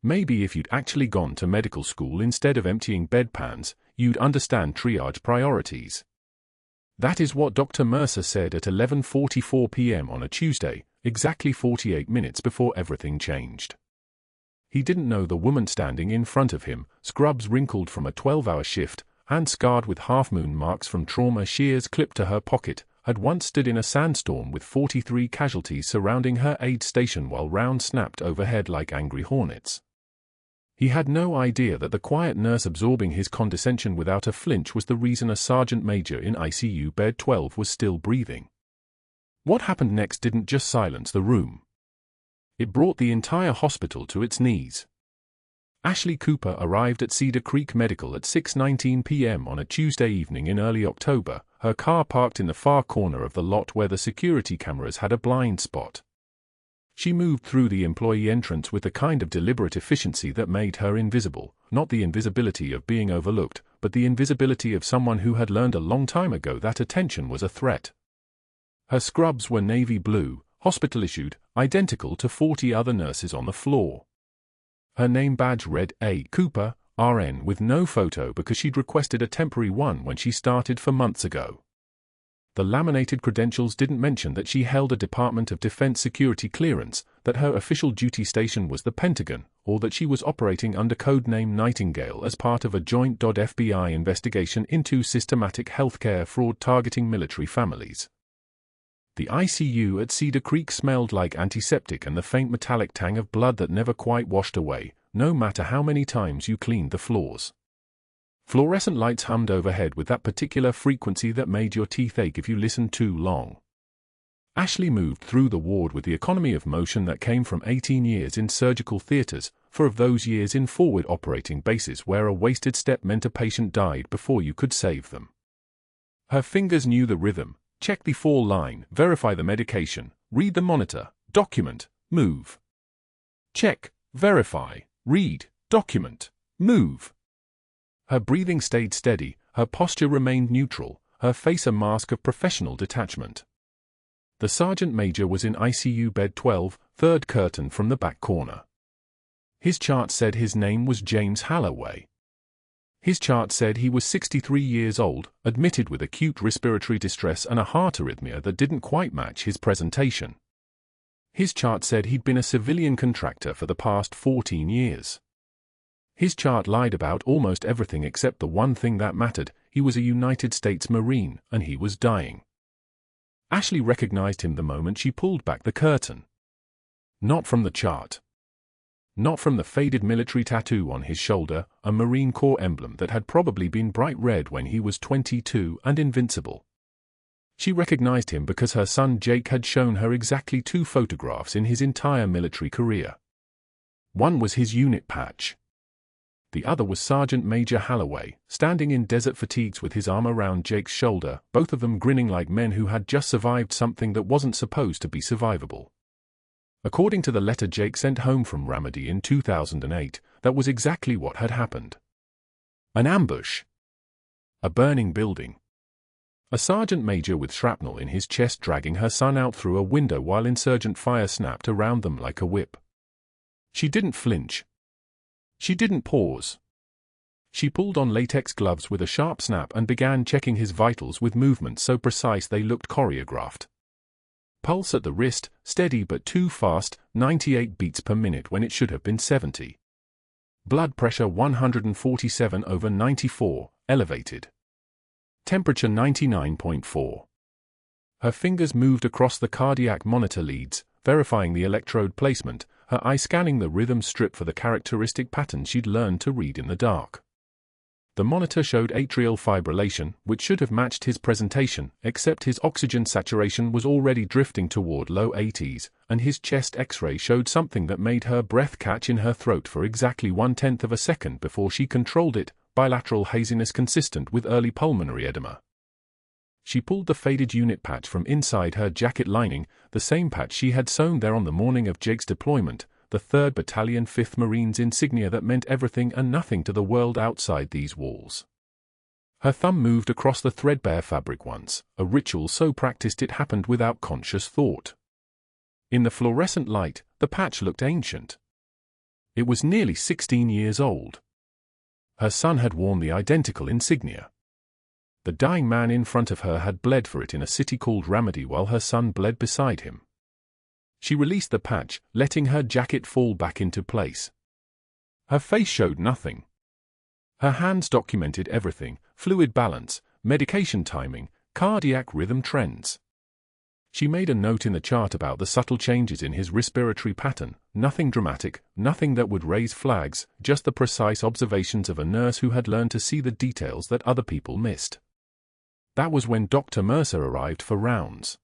Maybe if you'd actually gone to medical school instead of emptying bedpans, you'd understand triage priorities. That is what Dr. Mercer said at 11:44 p.m. on a Tuesday, exactly 48 minutes before everything changed. He didn't know the woman standing in front of him, scrubs wrinkled from a 12-hour shift, hand scarred with half-moon marks from trauma, shears clipped to her pocket, had once stood in a sandstorm with 43 casualties surrounding her aid station while rounds snapped overhead like angry hornets. He had no idea that the quiet nurse absorbing his condescension without a flinch was the reason a sergeant major in ICU bed 12 was still breathing. What happened next didn't just silence the room. It brought the entire hospital to its knees. Ashley Cooper arrived at Cedar Creek Medical at 6:19 p.m. on a Tuesday evening in early October, her car parked in the far corner of the lot where the security cameras had a blind spot. She moved through the employee entrance with the kind of deliberate efficiency that made her invisible, not the invisibility of being overlooked, but the invisibility of someone who had learned a long time ago that attention was a threat. Her scrubs were navy blue, hospital-issued, identical to 40 other nurses on the floor. Her name badge read A. Cooper, RN, with no photo because she'd requested a temporary one when she started 4 months ago. The laminated credentials didn't mention that she held a Department of Defense security clearance, that her official duty station was the Pentagon, or that she was operating under code name Nightingale as part of a joint FBI investigation into systematic healthcare fraud targeting military families. The ICU at Cedar Creek smelled like antiseptic and the faint metallic tang of blood that never quite washed away, no matter how many times you cleaned the floors. Fluorescent lights hummed overhead with that particular frequency that made your teeth ache if you listened too long. Ashley moved through the ward with the economy of motion that came from 18 years in surgical theaters, 4 of those years in forward operating bases where a wasted step meant a patient died before you could save them. Her fingers knew the rhythm: check the fall line, verify the medication, read the monitor, document, move. Check, verify, read, document, move. Her breathing stayed steady, her posture remained neutral, her face a mask of professional detachment. The sergeant major was in ICU bed 12, third curtain from the back corner. His chart said his name was James Halloway. His chart said he was 63 years old, admitted with acute respiratory distress and a heart arrhythmia that didn't quite match his presentation. His chart said he'd been a civilian contractor for the past 14 years. His chart lied about almost everything except the one thing that mattered: he was a United States Marine, and he was dying. Ashley recognized him the moment she pulled back the curtain. Not from the chart. Not from the faded military tattoo on his shoulder, a Marine Corps emblem that had probably been bright red when he was 22 and invincible. She recognized him because her son Jake had shown her exactly 2 photographs in his entire military career. One was his unit patch. The other was Sergeant Major Halloway, standing in desert fatigues with his arm around Jake's shoulder, both of them grinning like men who had just survived something that wasn't supposed to be survivable. According to the letter Jake sent home from Ramadi in 2008, that was exactly what had happened. An ambush. A burning building. A sergeant major with shrapnel in his chest dragging her son out through a window while insurgent fire snapped around them like a whip. She didn't flinch. She didn't pause. She pulled on latex gloves with a sharp snap and began checking his vitals with movements so precise they looked choreographed. Pulse at the wrist, steady but too fast, 98 beats per minute when it should have been 70. Blood pressure 147/94, elevated. Temperature 99.4. Her fingers moved across the cardiac monitor leads, verifying the electrode placement, her eye scanning the rhythm strip for the characteristic pattern she'd learned to read in the dark. The monitor showed atrial fibrillation, which should have matched his presentation, except his oxygen saturation was already drifting toward low 80s, and his chest X-ray showed something that made her breath catch in her throat for exactly 1/10 of a second before she controlled it, bilateral haziness consistent with early pulmonary edema. She pulled the faded unit patch from inside her jacket lining, the same patch she had sewn there on the morning of Jake's deployment, the 3rd Battalion 5th Marines insignia that meant everything and nothing to the world outside these walls. Her thumb moved across the threadbare fabric once, a ritual so practiced it happened without conscious thought. In the fluorescent light, the patch looked ancient. It was nearly 16 years old. Her son had worn the identical insignia. The dying man in front of her had bled for it in a city called Ramadi while her son bled beside him. She released the patch, letting her jacket fall back into place. Her face showed nothing. Her hands documented everything: fluid balance, medication timing, cardiac rhythm trends. She made a note in the chart about the subtle changes in his respiratory pattern, nothing dramatic, nothing that would raise flags, just the precise observations of a nurse who had learned to see the details that other people missed. That was when Dr. Mercer arrived for rounds.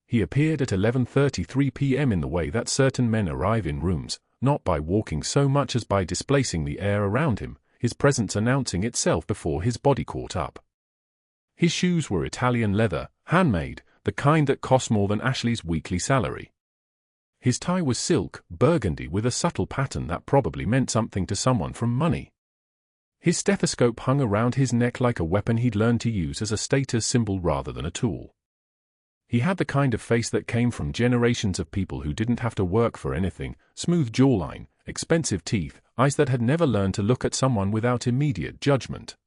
He appeared at 11:33 p.m. in the way that certain men arrive in rooms, not by walking so much as by displacing the air around him, his presence announcing itself before his body caught up. His shoes were Italian leather, handmade, the kind that cost more than Ashley's weekly salary. His tie was silk, burgundy with a subtle pattern that probably meant something to someone from money. His stethoscope hung around his neck like a weapon he'd learned to use as a status symbol rather than a tool. He had the kind of face that came from generations of people who didn't have to work for anything: smooth jawline, expensive teeth, eyes that had never learned to look at someone without immediate judgment.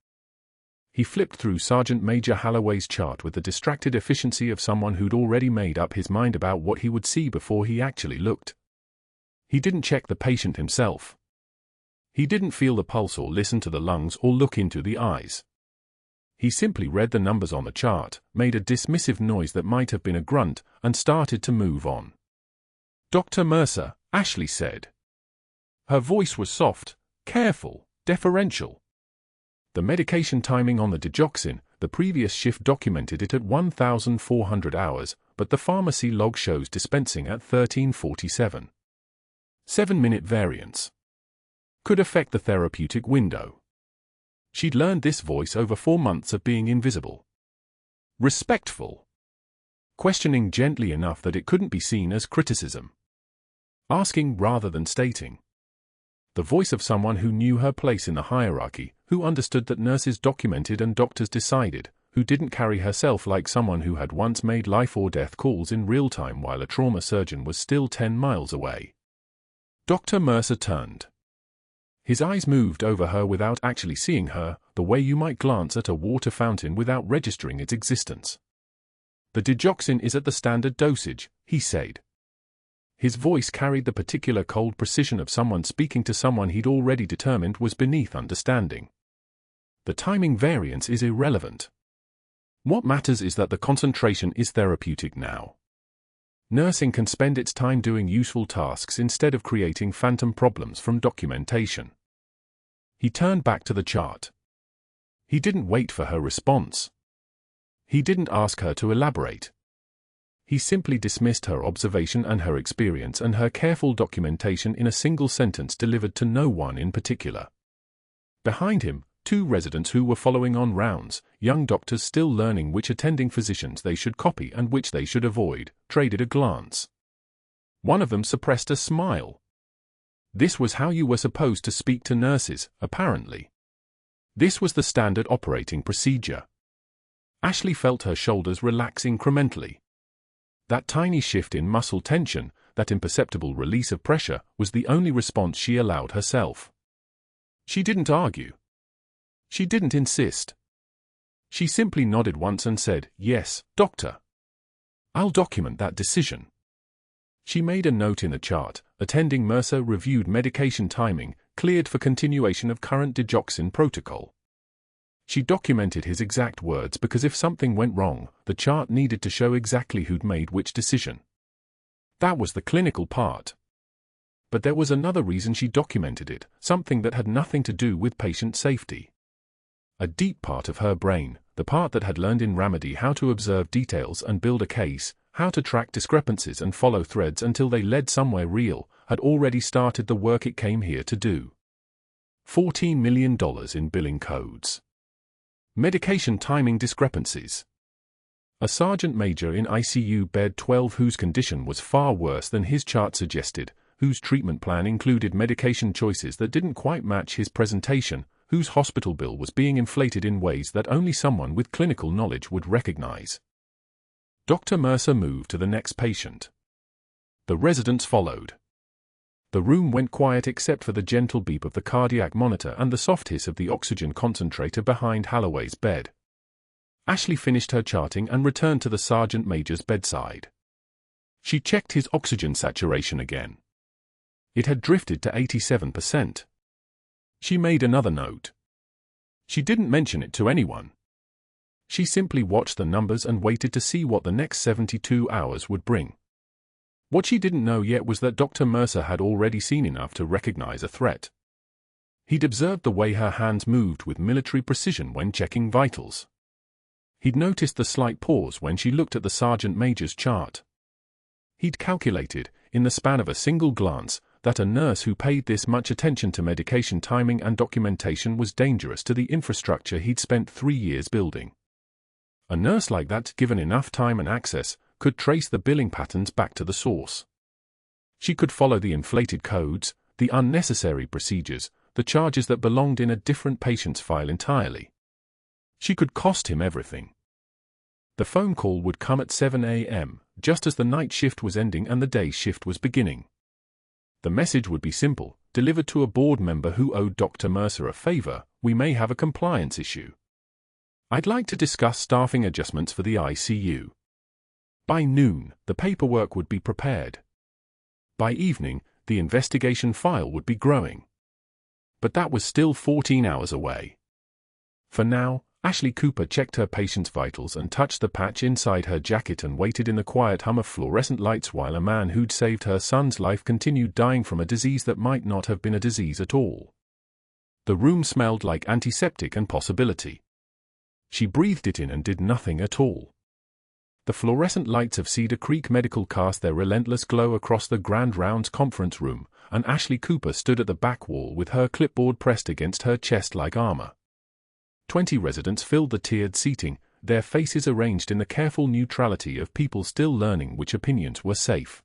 He flipped through Sergeant Major Holloway's chart with the distracted efficiency of someone who'd already made up his mind about what he would see before he actually looked. He didn't check the patient himself. He didn't feel the pulse or listen to the lungs or look into the eyes. He simply read the numbers on the chart, made a dismissive noise that might have been a grunt, and started to move on. "Dr. Mercer," Ashley said. Her voice was soft, careful, deferential. The medication timing on the digoxin, the previous shift documented it at 1,400 hours, but the pharmacy log shows dispensing at 1347. 7-minute variance. Could affect the therapeutic window. She'd learned this voice over 4 months of being invisible. Respectful. Questioning gently enough that it couldn't be seen as criticism. Asking rather than stating. The voice of someone who knew her place in the hierarchy, who understood that nurses documented and doctors decided, who didn't carry herself like someone who had once made life-or-death calls in real time while a trauma surgeon was still 10 miles away. Dr. Mercer turned. His eyes moved over her without actually seeing her, the way you might glance at a water fountain without registering its existence. "The digoxin is at the standard dosage," he said. His voice carried the particular cold precision of someone speaking to someone he'd already determined was beneath understanding. "The timing variance is irrelevant. What matters is that the concentration is therapeutic now. Nursing can spend its time doing useful tasks instead of creating phantom problems from documentation." He turned back to the chart. He didn't wait for her response. He didn't ask her to elaborate. He simply dismissed her observation and her experience and her careful documentation in a single sentence delivered to no one in particular. Behind him, 2 residents who were following on rounds, young doctors still learning which attending physicians they should copy and which they should avoid, traded a glance. One of them suppressed a smile. This was how you were supposed to speak to nurses, apparently. This was the standard operating procedure. Ashley felt her shoulders relax incrementally. That tiny shift in muscle tension, that imperceptible release of pressure, was the only response she allowed herself. She didn't argue. She didn't insist. She simply nodded once and said, "Yes, doctor. I'll document that decision." She made a note in the chart: attending Mercer reviewed medication timing, cleared for continuation of current digoxin protocol. She documented his exact words because if something went wrong, the chart needed to show exactly who'd made which decision. That was the clinical part. But there was another reason she documented it, something that had nothing to do with patient safety. A deep part of her brain, the part that had learned in Ramadi how to observe details and build a case, how to track discrepancies and follow threads until they led somewhere real, had already started the work it came here to do. $14 million in billing codes. Medication timing discrepancies. A sergeant major in ICU bed 12 whose condition was far worse than his chart suggested, whose treatment plan included medication choices that didn't quite match his presentation, whose hospital bill was being inflated in ways that only someone with clinical knowledge would recognize. Dr. Mercer moved to the next patient. The residents followed. The room went quiet except for the gentle beep of the cardiac monitor and the soft hiss of the oxygen concentrator behind Holloway's bed. Ashley finished her charting and returned to the sergeant major's bedside. She checked his oxygen saturation again. It had drifted to 87%. She made another note. She didn't mention it to anyone. She simply watched the numbers and waited to see what the next 72 hours would bring. What she didn't know yet was that Dr. Mercer had already seen enough to recognize a threat. He'd observed the way her hands moved with military precision when checking vitals. He'd noticed the slight pause when she looked at the sergeant major's chart. He'd calculated, in the span of a single glance, that a nurse who paid this much attention to medication timing and documentation was dangerous to the infrastructure he'd spent 3 years building. A nurse like that, given enough time and access, could trace the billing patterns back to the source. She could follow the inflated codes, the unnecessary procedures, the charges that belonged in a different patient's file entirely. She could cost him everything. The phone call would come at 7 a.m., just as the night shift was ending and the day shift was beginning. The message would be simple, delivered to a board member who owed Dr. Mercer a favor: "We may have a compliance issue. I'd like to discuss staffing adjustments for the ICU." By noon, the paperwork would be prepared. By evening, the investigation file would be growing. But that was still 14 hours away. For now, Ashley Cooper checked her patient's vitals and touched the patch inside her jacket and waited in the quiet hum of fluorescent lights while a man who'd saved her son's life continued dying from a disease that might not have been a disease at all. The room smelled like antiseptic and possibility. She breathed it in and did nothing at all. The fluorescent lights of Cedar Creek Medical cast their relentless glow across the Grand Rounds conference room, and Ashley Cooper stood at the back wall with her clipboard pressed against her chest like armor. 20 residents filled the tiered seating, their faces arranged in the careful neutrality of people still learning which opinions were safe.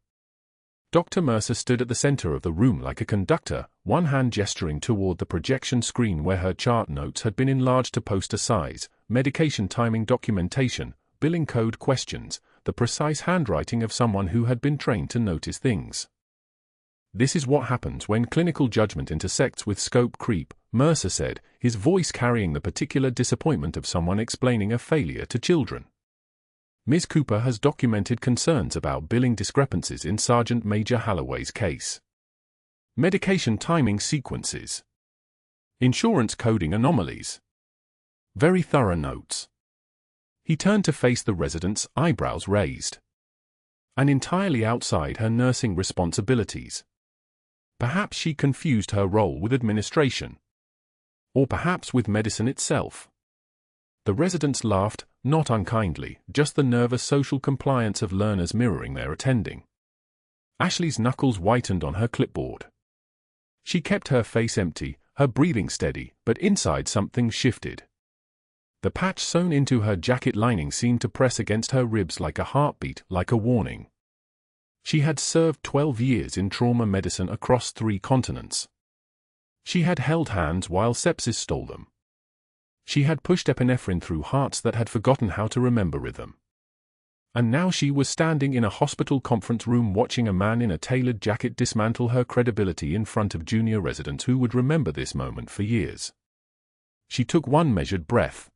Dr. Mercer stood at the center of the room like a conductor, one hand gesturing toward the projection screen where her chart notes had been enlarged to poster size: medication timing documentation, billing code questions, the precise handwriting of someone who had been trained to notice things. "This is what happens when clinical judgment intersects with scope creep," Mercer said, his voice carrying the particular disappointment of someone explaining a failure to children. "Ms. Cooper has documented concerns about billing discrepancies in Sergeant Major Holloway's case. Medication timing sequences. Insurance coding anomalies. Very thorough notes." He turned to face the residents, eyebrows raised. And entirely outside her nursing responsibilities. Perhaps she confused her role with administration. Or perhaps with medicine itself. The residents laughed, not unkindly, just the nervous social compliance of learners mirroring their attending. Ashley's knuckles whitened on her clipboard. She kept her face empty, her breathing steady, but inside something shifted. The patch sewn into her jacket lining seemed to press against her ribs like a heartbeat, like a warning. She had served 12 years in trauma medicine across 3 continents. She had held hands while sepsis stole them. She had pushed epinephrine through hearts that had forgotten how to remember rhythm. And now she was standing in a hospital conference room watching a man in a tailored jacket dismantle her credibility in front of junior residents who would remember this moment for years. She took one measured breath.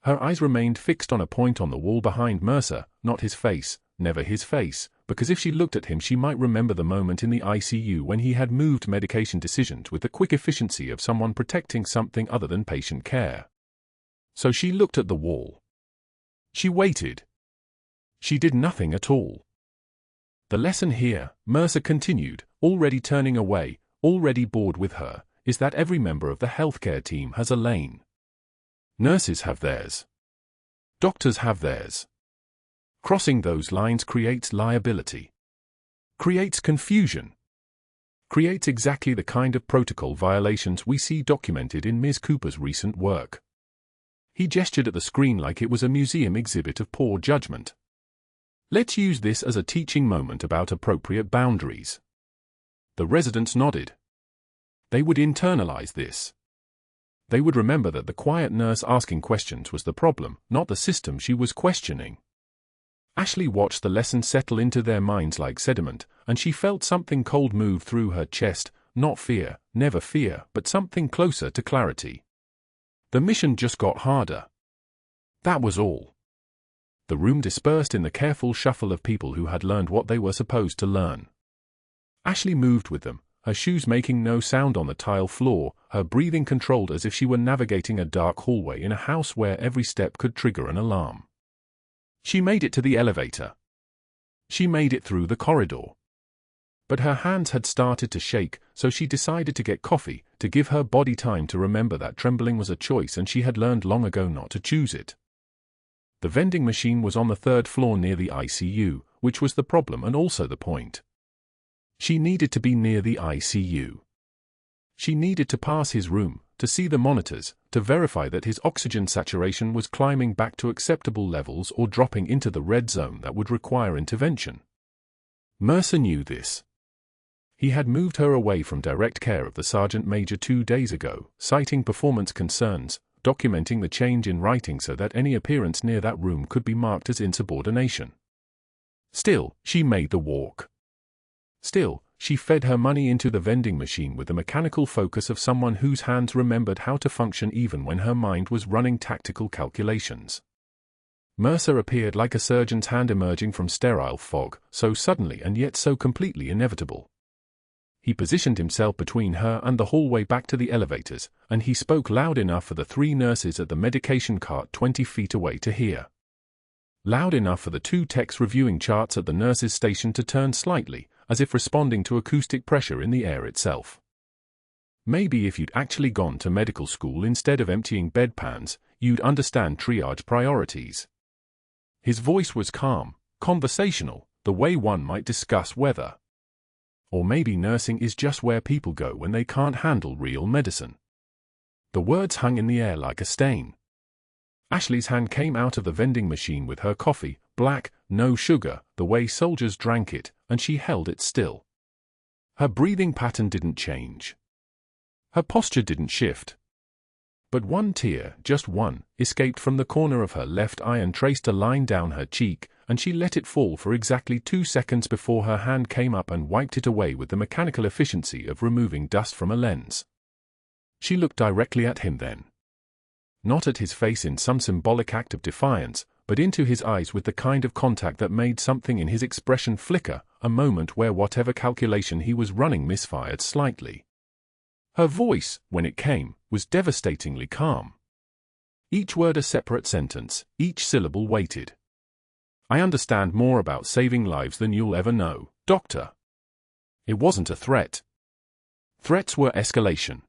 Her eyes remained fixed on a point on the wall behind Mercer, not his face, never his face, because if she looked at him she might remember the moment in the ICU when he had moved medication decisions with the quick efficiency of someone protecting something other than patient care. So she looked at the wall. She waited. She did nothing at all. "The lesson here," Mercer continued, already turning away, already bored with her, "is that every member of the healthcare team has a lane. Nurses have theirs. Doctors have theirs. Crossing those lines creates liability. Creates confusion. Creates exactly the kind of protocol violations we see documented in Ms. Cooper's recent work." He gestured at the screen like it was a museum exhibit of poor judgment. "Let's use this as a teaching moment about appropriate boundaries." The residents nodded. They would internalize this. They would remember that the quiet nurse asking questions was the problem, not the system she was questioning. Ashley watched the lesson settle into their minds like sediment, and she felt something cold move through her chest, not fear, never fear, but something closer to clarity. The mission just got harder. That was all. The room dispersed in the careful shuffle of people who had learned what they were supposed to learn. Ashley moved with them, her shoes making no sound on the tile floor, her breathing controlled as if she were navigating a dark hallway in a house where every step could trigger an alarm. She made it to the elevator. She made it through the corridor. But her hands had started to shake, so she decided to get coffee, to give her body time to remember that trembling was a choice and she had learned long ago not to choose it. The vending machine was on the 3rd floor near the ICU, which was the problem and also the point. She needed to be near the ICU. She needed to pass his room, to see the monitors, to verify that his oxygen saturation was climbing back to acceptable levels or dropping into the red zone that would require intervention. Mercer knew this. He had moved her away from direct care of the Sergeant Major 2 days ago, citing performance concerns, documenting the change in writing so that any appearance near that room could be marked as insubordination. Still, she made the walk. Still, she fed her money into the vending machine with the mechanical focus of someone whose hands remembered how to function even when her mind was running tactical calculations. Mercer appeared like a surgeon's hand emerging from sterile fog, so suddenly and yet so completely inevitable. He positioned himself between her and the hallway back to the elevators, and he spoke loud enough for the 3 nurses at the medication cart 20 feet away to hear. Loud enough for the 2 techs reviewing charts at the nurses' station to turn slightly, as if responding to acoustic pressure in the air itself. Maybe if you'd actually gone to medical school instead of emptying bedpans, you'd understand triage priorities. His voice was calm, conversational, the way one might discuss weather. Or maybe nursing is just where people go when they can't handle real medicine. The words hung in the air like a stain. Ashley's hand came out of the vending machine with her coffee, black, no sugar, the way soldiers drank it, and she held it still. Her breathing pattern didn't change. Her posture didn't shift. But one tear, just one, escaped from the corner of her left eye and traced a line down her cheek, and she let it fall for exactly 2 seconds before her hand came up and wiped it away with the mechanical efficiency of removing dust from a lens. She looked directly at him then. Not at his face in some symbolic act of defiance, but into his eyes with the kind of contact that made something in his expression flicker, a moment where whatever calculation he was running misfired slightly. Her voice, when it came, was devastatingly calm. Each word a separate sentence, each syllable weighted. I understand more about saving lives than you'll ever know, Doctor. It wasn't a threat. Threats were escalation.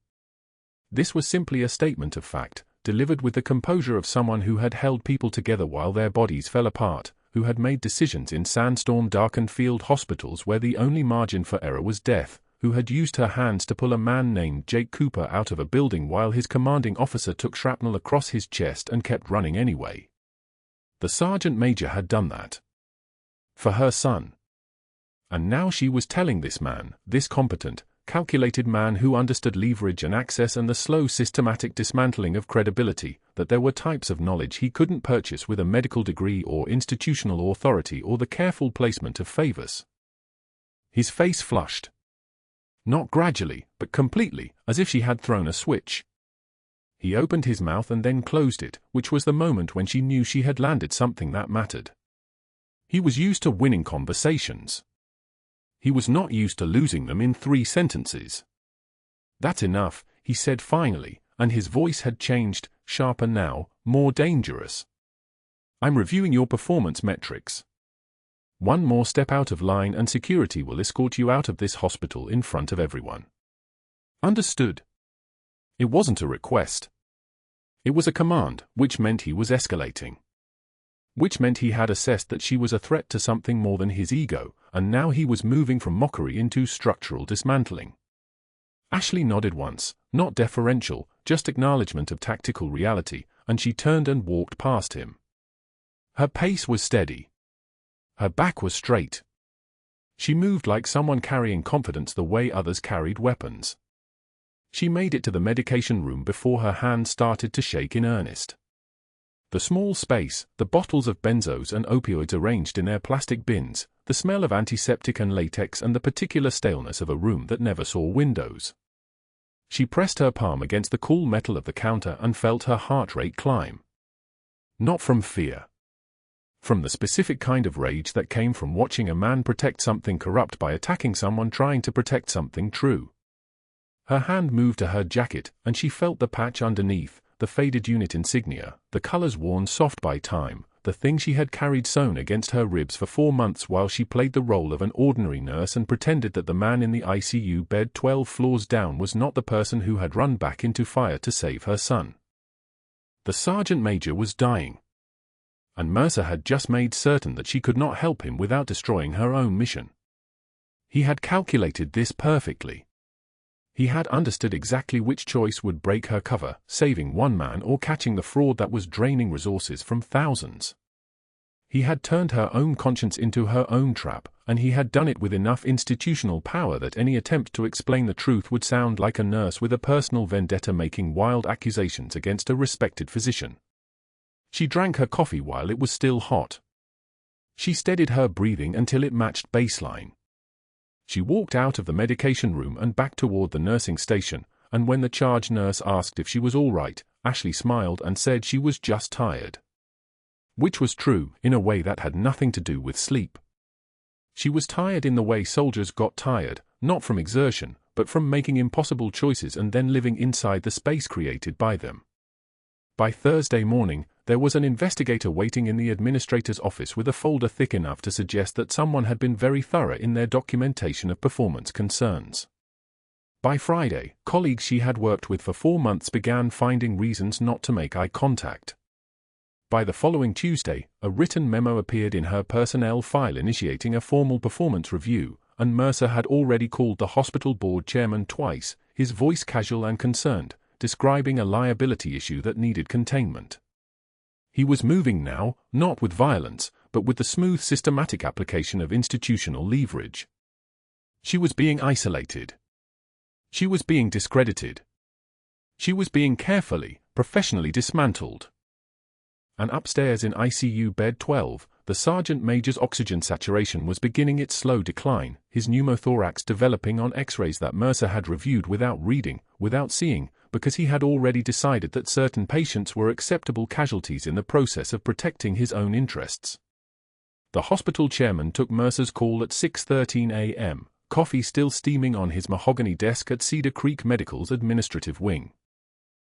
This was simply a statement of fact, delivered with the composure of someone who had held people together while their bodies fell apart, who had made decisions in sandstorm-darkened field hospitals where the only margin for error was death, who had used her hands to pull a man named Jake Cooper out of a building while his commanding officer took shrapnel across his chest and kept running anyway. The Sergeant Major had done that. For her son. And now she was telling this man, this competent, calculated man who understood leverage and access and the slow systematic dismantling of credibility, that there were types of knowledge he couldn't purchase with a medical degree or institutional authority or the careful placement of favors. His face flushed. Not gradually, but completely, as if she had thrown a switch. He opened his mouth and then closed it, which was the moment when she knew she had landed something that mattered. He was used to winning conversations. He was not used to losing them in 3 sentences. That's enough, he said finally, and his voice had changed, sharper now, more dangerous. I'm reviewing your performance metrics. One more step out of line and security will escort you out of this hospital in front of everyone. Understood? It wasn't a request. It was a command, which meant he was escalating. Which meant he had assessed that she was a threat to something more than his ego, and now he was moving from mockery into structural dismantling. Ashley nodded once, not deferential, just acknowledgement of tactical reality, and she turned and walked past him. Her pace was steady. Her back was straight. She moved like someone carrying confidence the way others carried weapons. She made it to the medication room before her hand started to shake in earnest. The small space, the bottles of benzos and opioids arranged in their plastic bins, the smell of antiseptic and latex, and the particular staleness of a room that never saw windows. She pressed her palm against the cool metal of the counter and felt her heart rate climb. Not from fear. From the specific kind of rage that came from watching a man protect something corrupt by attacking someone trying to protect something true. Her hand moved to her jacket, and she felt the patch underneath, the faded unit insignia, the colors worn soft by time, the thing she had carried sewn against her ribs for 4 months while she played the role of an ordinary nurse and pretended that the man in the ICU bed 12 floors down was not the person who had run back into fire to save her son. The sergeant major was dying. And Mercer had just made certain that she could not help him without destroying her own mission. He had calculated this perfectly. He had understood exactly which choice would break her cover, saving one man or catching the fraud that was draining resources from thousands. He had turned her own conscience into her own trap, and he had done it with enough institutional power that any attempt to explain the truth would sound like a nurse with a personal vendetta making wild accusations against a respected physician. She drank her coffee while it was still hot. She steadied her breathing until it matched baseline. She walked out of the medication room and back toward the nursing station, and when the charge nurse asked if she was all right, Ashley smiled and said she was just tired. Which was true, in a way that had nothing to do with sleep. She was tired in the way soldiers got tired, not from exertion, but from making impossible choices and then living inside the space created by them. By Thursday morning, there was an investigator waiting in the administrator's office with a folder thick enough to suggest that someone had been very thorough in their documentation of performance concerns. By Friday, colleagues she had worked with for 4 months began finding reasons not to make eye contact. By the following Tuesday, a written memo appeared in her personnel file initiating a formal performance review, and Mercer had already called the hospital board chairman twice, his voice casual and concerned, describing a liability issue that needed containment. He was moving now, not with violence, but with the smooth systematic application of institutional leverage. She was being isolated. She was being discredited. She was being carefully, professionally dismantled. And upstairs in ICU bed 12, the sergeant major's oxygen saturation was beginning its slow decline, his pneumothorax developing on X-rays that Mercer had reviewed without reading, without seeing, because he had already decided that certain patients were acceptable casualties in the process of protecting his own interests. The hospital chairman took Mercer's call at 6:13 a.m., coffee still steaming on his mahogany desk at Cedar Creek Medical's administrative wing.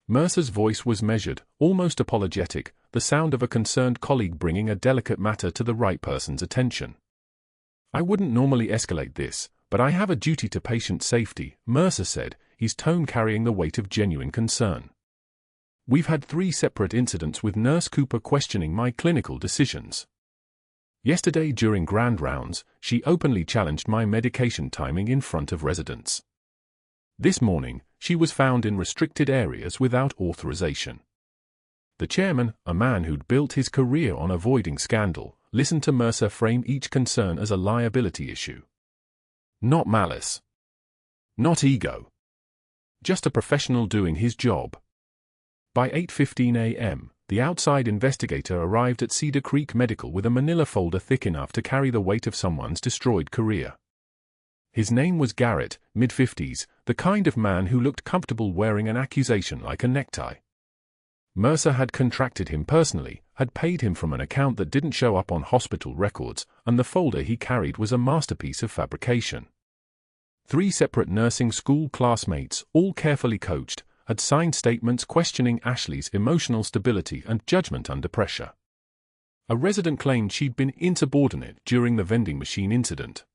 Mercer's voice was measured, almost apologetic, the sound of a concerned colleague bringing a delicate matter to the right person's attention. "I wouldn't normally escalate this, but I have a duty to patient safety," Mercer said, his tone carrying the weight of genuine concern. "We've had 3 separate incidents with Nurse Cooper questioning my clinical decisions. Yesterday during grand rounds, she openly challenged my medication timing in front of residents. This morning, she was found in restricted areas without authorization." The chairman, a man who'd built his career on avoiding scandal, listened to Mercer frame each concern as a liability issue. Not malice. Not ego. Just a professional doing his job. By 8:15 a.m., the outside investigator arrived at Cedar Creek Medical with a manila folder thick enough to carry the weight of someone's destroyed career. His name was Garrett, mid-50s, the kind of man who looked comfortable wearing an accusation like a necktie. Mercer had contracted him personally, had paid him from an account that didn't show up on hospital records, and the folder he carried was a masterpiece of fabrication. 3 separate nursing school classmates, all carefully coached, had signed statements questioning Ashley's emotional stability and judgment under pressure. A resident claimed she'd been insubordinate during the vending machine incident.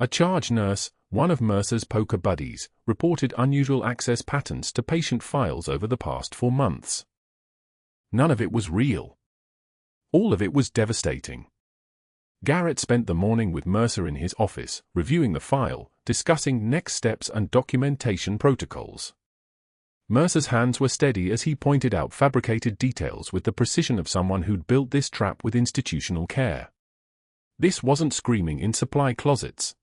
A charge nurse, one of Mercer's poker buddies, reported unusual access patterns to patient files over the past 4 months. None of it was real. All of it was devastating. Garrett spent the morning with Mercer in his office, reviewing the file, discussing next steps and documentation protocols. Mercer's hands were steady as he pointed out fabricated details with the precision of someone who'd built this trap with institutional care. This wasn't screaming in supply closets.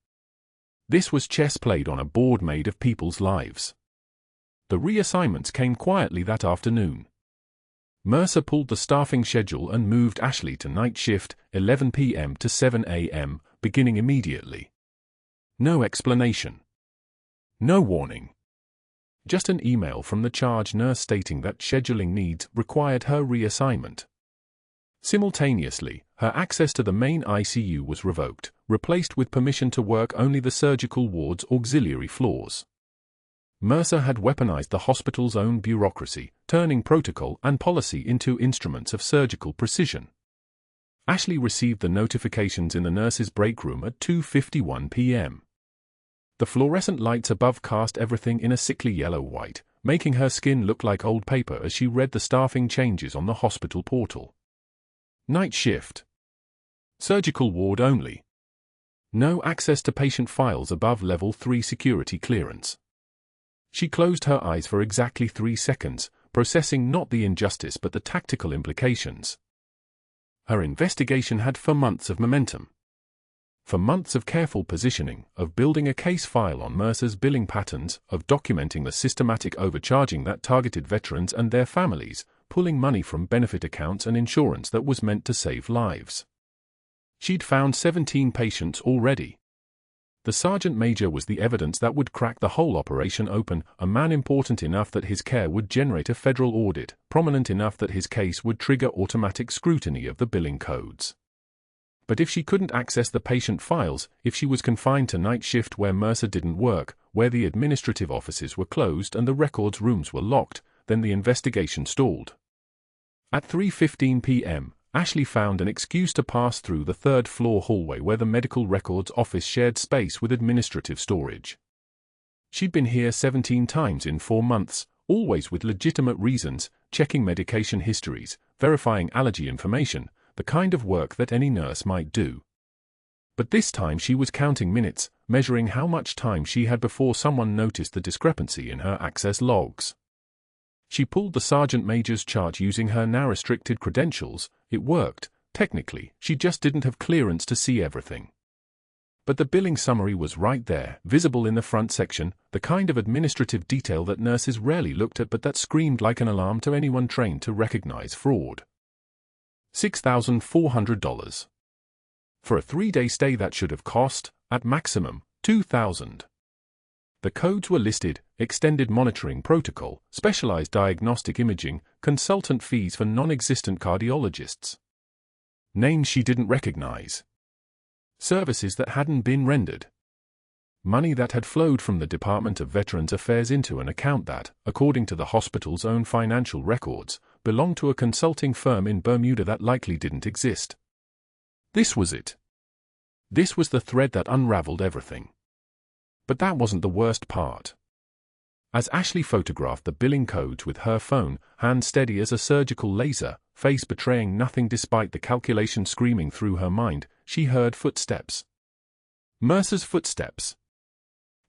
This was chess played on a board made of people's lives. The reassignments came quietly that afternoon. Mercer pulled the staffing schedule and moved Ashley to night shift, 11 p.m. to 7 a.m., beginning immediately. No explanation. No warning. Just an email from the charge nurse stating that scheduling needs required her reassignment. Simultaneously, her access to the main ICU was revoked, replaced with permission to work only the surgical ward's auxiliary floors. Mercer had weaponized the hospital's own bureaucracy, turning protocol and policy into instruments of surgical precision. Ashley received the notifications in the nurse's break room at 2:51 p.m. The fluorescent lights above cast everything in a sickly yellow-white, making her skin look like old paper as she read the staffing changes on the hospital portal. Night shift. Surgical ward only. No access to patient files above level 3 security clearance. She closed her eyes for exactly 3 seconds, processing not the injustice but the tactical implications. Her investigation had for months of momentum. For months of careful positioning, of building a case file on Mercer's billing patterns, of documenting the systematic overcharging that targeted veterans and their families, pulling money from benefit accounts and insurance that was meant to save lives. She'd found 17 patients already. The sergeant major was the evidence that would crack the whole operation open, a man important enough that his care would generate a federal audit, prominent enough that his case would trigger automatic scrutiny of the billing codes. But if she couldn't access the patient files, if she was confined to night shift where Mercer didn't work, where the administrative offices were closed and the records rooms were locked, then the investigation stalled. At 3:15 p.m., Ashley found an excuse to pass through the third-floor hallway where the medical records office shared space with administrative storage. She'd been here 17 times in 4 months, always with legitimate reasons, checking medication histories, verifying allergy information, the kind of work that any nurse might do. But this time she was counting minutes, measuring how much time she had before someone noticed the discrepancy in her access logs. She pulled the sergeant major's chart using her now restricted credentials. It worked, technically, she just didn't have clearance to see everything. But the billing summary was right there, visible in the front section, the kind of administrative detail that nurses rarely looked at but that screamed like an alarm to anyone trained to recognize fraud. $6,400. For a 3-day stay that should have cost, at maximum, $2,000. The codes were listed: extended monitoring protocol, specialized diagnostic imaging, consultant fees for non-existent cardiologists. Names she didn't recognize. Services that hadn't been rendered. Money that had flowed from the Department of Veterans Affairs into an account that, according to the hospital's own financial records, belonged to a consulting firm in Bermuda that likely didn't exist. This was it. This was the thread that unraveled everything. But that wasn't the worst part. As Ashley photographed the billing codes with her phone, hand steady as a surgical laser, face betraying nothing despite the calculation screaming through her mind, she heard footsteps. Mercer's footsteps.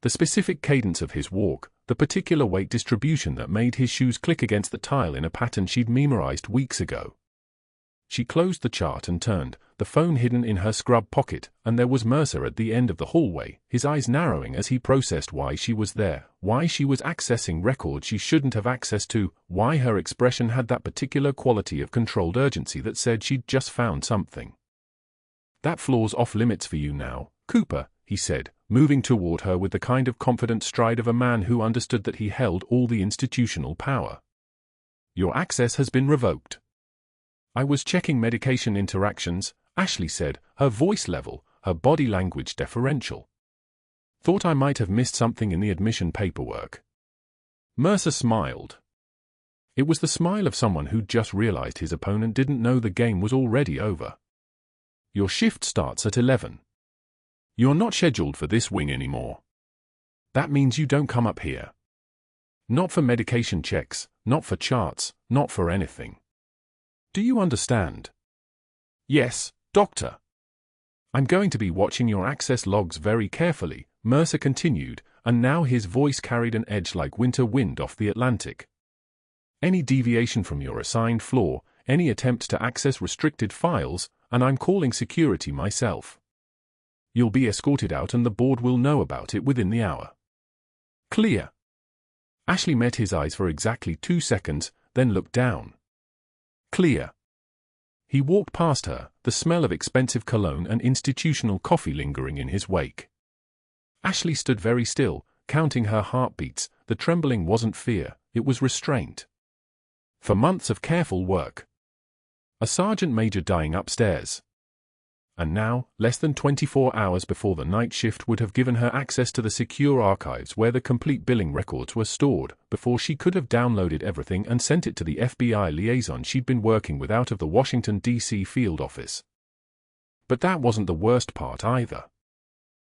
The specific cadence of his walk, the particular weight distribution that made his shoes click against the tile in a pattern she'd memorized weeks ago. She closed the chart and turned, the phone hidden in her scrub pocket, and there was Mercer at the end of the hallway, his eyes narrowing as he processed why she was there, why she was accessing records she shouldn't have access to, why her expression had that particular quality of controlled urgency that said she'd just found something. "That floor's off limits for you now, Cooper," he said, moving toward her with the kind of confident stride of a man who understood that he held all the institutional power. "Your access has been revoked." "I was checking medication interactions," Ashley said, her voice level, her body language deferential. "Thought I might have missed something in the admission paperwork." Mercer smiled. It was the smile of someone who'd just realized his opponent didn't know the game was already over. "Your shift starts at 11. You're not scheduled for this wing anymore. That means you don't come up here. Not for medication checks, not for charts, not for anything. Do you understand?" "Yes, Doctor." "I'm going to be watching your access logs very carefully," Mercer continued, and now his voice carried an edge like winter wind off the Atlantic. "Any deviation from your assigned floor, any attempt to access restricted files, and I'm calling security myself. You'll be escorted out and the board will know about it within the hour. Clear?" Ashley met his eyes for exactly 2 seconds, then looked down. clear. He walked past her, the smell of expensive cologne and institutional coffee lingering in his wake. Ashley stood very still, counting her heartbeats. The trembling wasn't fear, it was restraint. For months of careful work. A sergeant major dying upstairs. And now, less than 24 hours before the night shift would have given her access to the secure archives where the complete billing records were stored, before she could have downloaded everything and sent it to the FBI liaison she'd been working with out of the Washington, D.C. field office. But that wasn't the worst part either.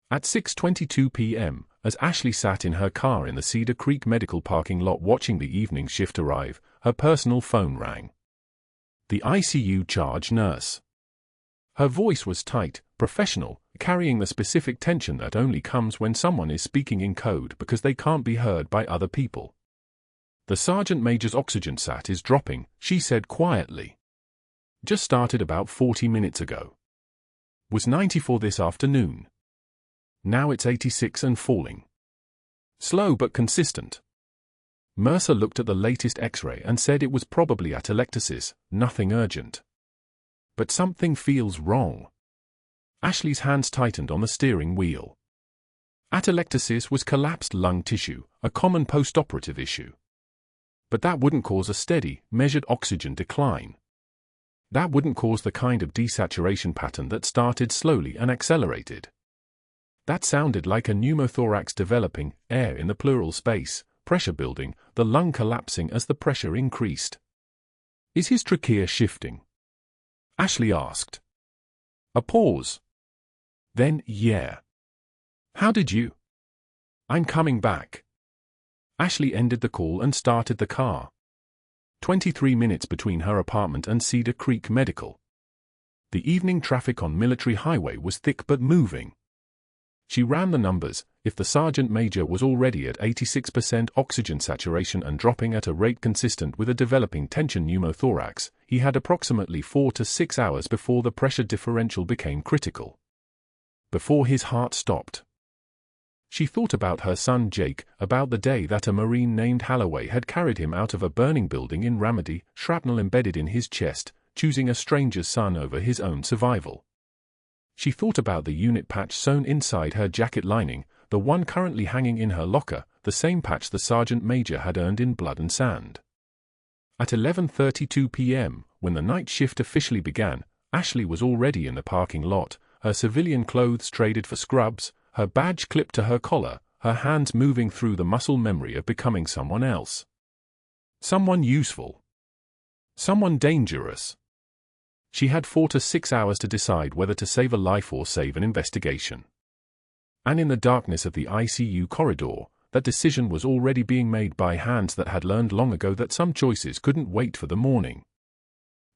At 6:22 p.m., as Ashley sat in her car in the Cedar Creek Medical parking lot watching the evening shift arrive, her personal phone rang. The ICU charge nurse. Her voice was tight, professional, carrying the specific tension that only comes when someone is speaking in code because they can't be heard by other people. The sergeant major's oxygen sat is dropping, she said quietly. Just started about 40 minutes ago. Was 94 this afternoon. Now it's 86 and falling. Slow but consistent. Mercer looked at the latest X-ray and said it was probably atelectasis, nothing urgent. But something feels wrong. Ashley's hands tightened on the steering wheel. Atelectasis was collapsed lung tissue, a common post-operative issue. But that wouldn't cause a steady, measured oxygen decline. That wouldn't cause the kind of desaturation pattern that started slowly and accelerated. That sounded like a pneumothorax developing, air in the pleural space, pressure building, the lung collapsing as the pressure increased. Is his trachea shifting? Ashley asked. A pause. Then, yeah. How did you? I'm coming back. Ashley ended the call and started the car. 23 minutes between her apartment and Cedar Creek Medical. The evening traffic on Military Highway was thick but moving. She ran the numbers. If the sergeant major was already at 86% oxygen saturation and dropping at a rate consistent with a developing tension pneumothorax, he had approximately 4 to 6 hours before the pressure differential became critical. Before his heart stopped. She thought about her son Jake, about the day that a Marine named Holloway had carried him out of a burning building in Ramadi, shrapnel embedded in his chest, choosing a stranger's son over his own survival. She thought about the unit patch sewn inside her jacket lining, the one currently hanging in her locker, the same patch the sergeant major had earned in blood and sand. At 11:32 p.m., when the night shift officially began, Ashley was already in the parking lot, her civilian clothes traded for scrubs, her badge clipped to her collar, her hands moving through the muscle memory of becoming someone else. Someone useful. Someone dangerous. She had 4 to 6 hours to decide whether to save a life or save an investigation. And in the darkness of the ICU corridor, that decision was already being made by hands that had learned long ago that some choices couldn't wait for the morning.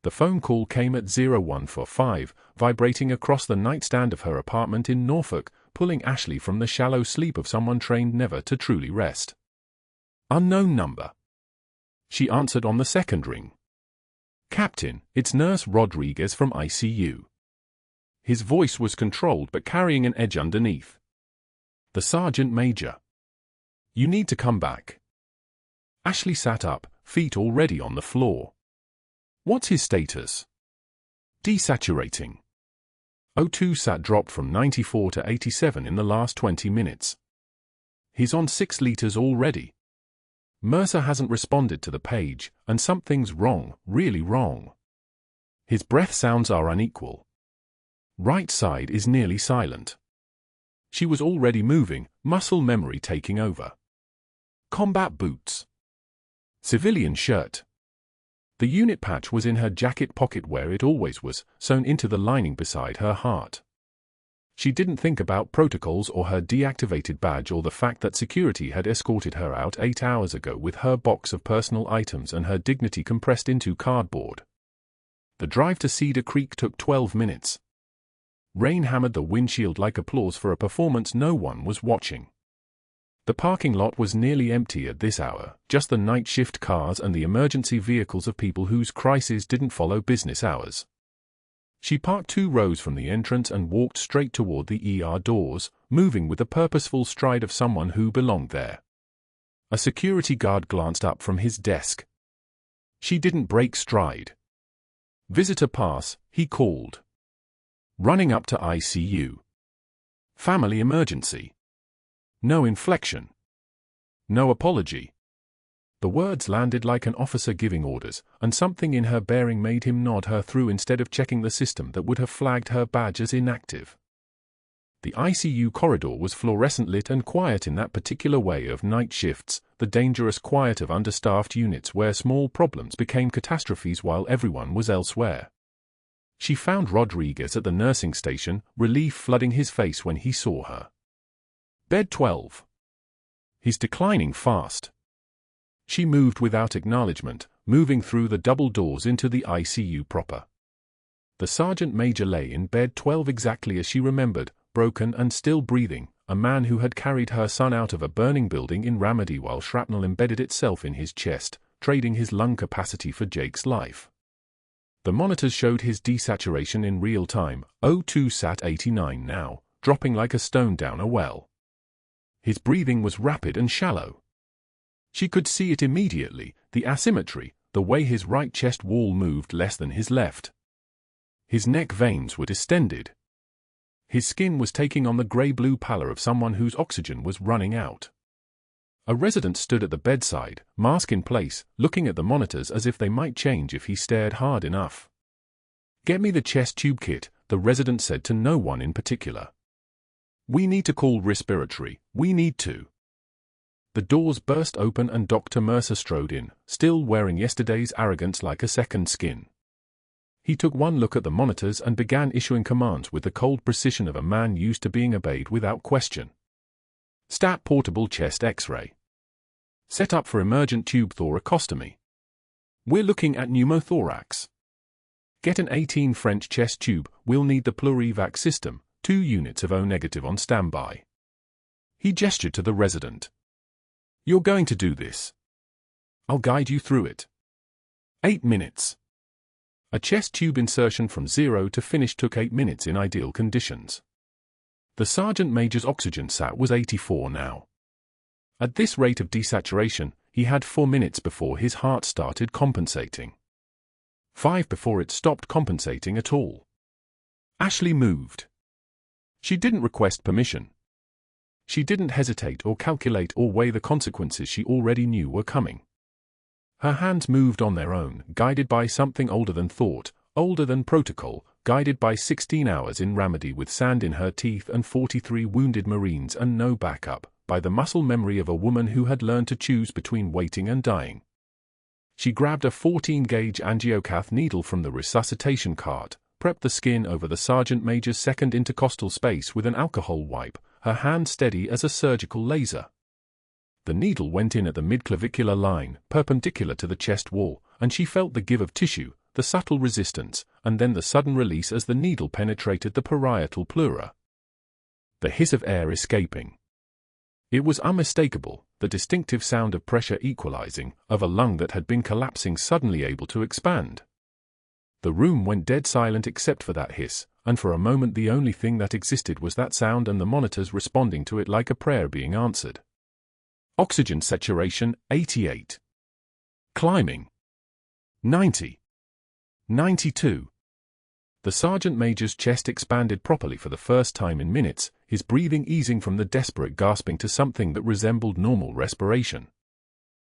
The phone call came at 0145, vibrating across the nightstand of her apartment in Norfolk, pulling Ashley from the shallow sleep of someone trained never to truly rest. Unknown number. She answered on the second ring. Captain, it's Nurse Rodriguez from ICU. His voice was controlled but carrying an edge underneath. The sergeant major. You need to come back. Ashley sat up, feet already on the floor. What's his status? Desaturating. O2 sat dropped from 94 to 87 in the last 20 minutes. He's on 6 liters already. Mercer hasn't responded to the page, and something's wrong, really wrong. His breath sounds are unequal. Right side is nearly silent. She was already moving, muscle memory taking over. Combat boots. Civilian shirt. The unit patch was in her jacket pocket where it always was, sewn into the lining beside her heart. She didn't think about protocols or her deactivated badge or the fact that security had escorted her out 8 hours ago with her box of personal items and her dignity compressed into cardboard. The drive to Cedar Creek took 12 minutes. Rain hammered the windshield like applause for a performance no one was watching. The parking lot was nearly empty at this hour, just the night shift cars and the emergency vehicles of people whose crises didn't follow business hours. She parked 2 rows from the entrance and walked straight toward the ER doors, moving with the purposeful stride of someone who belonged there. A security guard glanced up from his desk. She didn't break stride. Visitor pass, he called. Running up to ICU. Family emergency. No inflection. No apology. The words landed like an officer giving orders, and something in her bearing made him nod her through instead of checking the system that would have flagged her badge as inactive. The ICU corridor was fluorescent lit and quiet in that particular way of night shifts, the dangerous quiet of understaffed units where small problems became catastrophes while everyone was elsewhere. She found Rodriguez at the nursing station, relief flooding his face when he saw her. Bed 12. He's declining fast. She moved without acknowledgement, moving through the double doors into the ICU proper. The sergeant major lay in bed 12 exactly as she remembered, broken and still breathing, a man who had carried her son out of a burning building in Ramadi while shrapnel embedded itself in his chest, trading his lung capacity for Jake's life. The monitors showed his desaturation in real time, O2 sat 89 now, dropping like a stone down a well. His breathing was rapid and shallow. She could see it immediately, the asymmetry, the way his right chest wall moved less than his left. His neck veins were distended. His skin was taking on the grey-blue pallor of someone whose oxygen was running out. A resident stood at the bedside, mask in place, looking at the monitors as if they might change if he stared hard enough. "Get me the chest tube kit," the resident said to no one in particular. "We need to call respiratory, we need to." The doors burst open and Dr. Mercer strode in, still wearing yesterday's arrogance like a second skin. He took one look at the monitors and began issuing commands with the cold precision of a man used to being obeyed without question. Stat portable chest X-ray. Set up for emergent tube thoracostomy. We're looking at pneumothorax. Get an 18 French chest tube, we'll need the Plurivac system, 2 units of O-negative on standby. He gestured to the resident. "You're going to do this. I'll guide you through it. 8 minutes. A chest tube insertion from 0 to finish took 8 minutes in ideal conditions. The sergeant major's oxygen sat was 84 now. At this rate of desaturation, he had 4 minutes before his heart started compensating. 5 before it stopped compensating at all. Ashley moved. She didn't request permission. She didn't hesitate or calculate or weigh the consequences she already knew were coming. Her hands moved on their own, guided by something older than thought, older than protocol, guided by 16 hours in Ramadi with sand in her teeth and 43 wounded Marines and no backup, by the muscle memory of a woman who had learned to choose between waiting and dying. She grabbed a 14-gauge angiocath needle from the resuscitation cart, prepped the skin over the sergeant major's second intercostal space with an alcohol wipe, her hand steady as a surgical laser. The needle went in at the midclavicular line, perpendicular to the chest wall, and she felt the give of tissue, the subtle resistance, and then the sudden release as the needle penetrated the parietal pleura. The hiss of air escaping. It was unmistakable, the distinctive sound of pressure equalizing, of a lung that had been collapsing suddenly able to expand. The room went dead silent except for that hiss, and for a moment the only thing that existed was that sound and the monitors responding to it like a prayer being answered. Oxygen saturation, 88. Climbing. 90. 92. The sergeant major's chest expanded properly for the first time in minutes, his breathing easing from the desperate gasping to something that resembled normal respiration.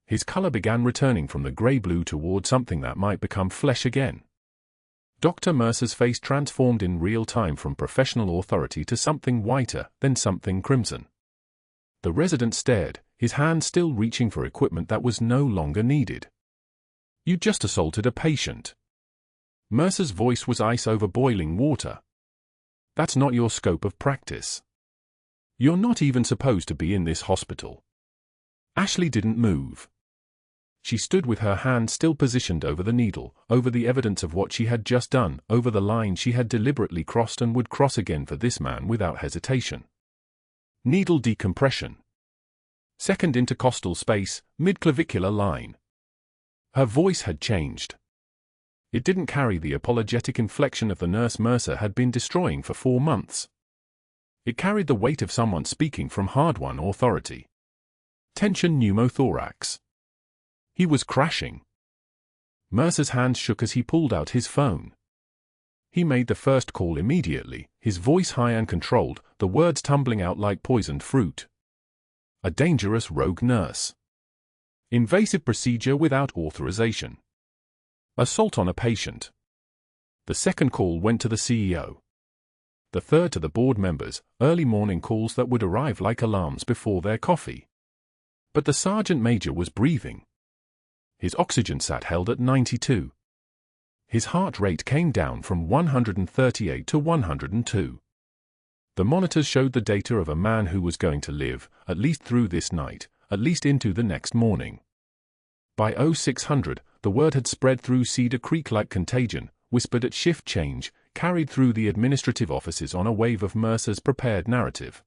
His color began returning from the grey-blue toward something that might become flesh again. Dr. Mercer's face transformed in real time from professional authority to something whiter, then something crimson. The resident stared, his hand still reaching for equipment that was no longer needed. "You just assaulted a patient." Mercer's voice was ice over boiling water. "That's not your scope of practice. You're not even supposed to be in this hospital." Ashley didn't move. She stood with her hand still positioned over the needle, over the evidence of what she had just done, over the line she had deliberately crossed and would cross again for this man without hesitation. Needle decompression. Second intercostal space, midclavicular line. Her voice had changed. It didn't carry the apologetic inflection of the nurse Mercer had been destroying for 4 months. It carried the weight of someone speaking from hard-won authority. Tension pneumothorax. He was crashing. Mercer's hands shook as he pulled out his phone. He made the first call immediately, his voice high and controlled, the words tumbling out like poisoned fruit. A dangerous rogue nurse. Invasive procedure without authorization. Assault on a patient. The second call went to the CEO. The third to the board members, early morning calls that would arrive like alarms before their coffee. But the sergeant major was breathing. His oxygen sat held at 92. His heart rate came down from 138 to 102. The monitors showed the data of a man who was going to live, at least through this night, at least into the next morning. By 0600, the word had spread through Cedar Creek like contagion, whispered at shift change, carried through the administrative offices on a wave of Mercer's prepared narrative.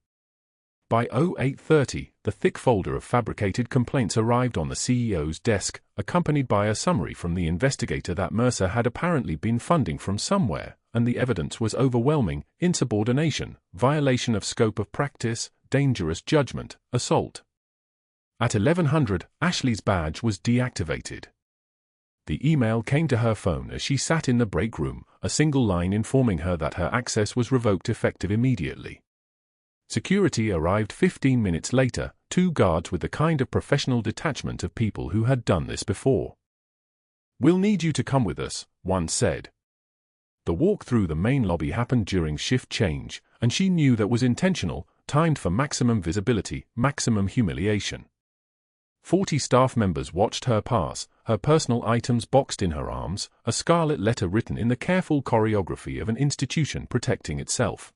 By 0830, the thick folder of fabricated complaints arrived on the CEO's desk, accompanied by a summary from the investigator that Mercer had apparently been funding from somewhere, and the evidence was overwhelming: insubordination, violation of scope of practice, dangerous judgment, assault. At 1100, Ashley's badge was deactivated. The email came to her phone as she sat in the break room, a single line informing her that her access was revoked effective immediately. Security arrived 15 minutes later, 2 guards with the kind of professional detachment of people who had done this before. "We'll need you to come with us," one said. The walk through the main lobby happened during shift change, and she knew that was intentional, timed for maximum visibility, maximum humiliation. 40 staff members watched her pass, her personal items boxed in her arms, a scarlet letter written in the careful choreography of an institution protecting itself.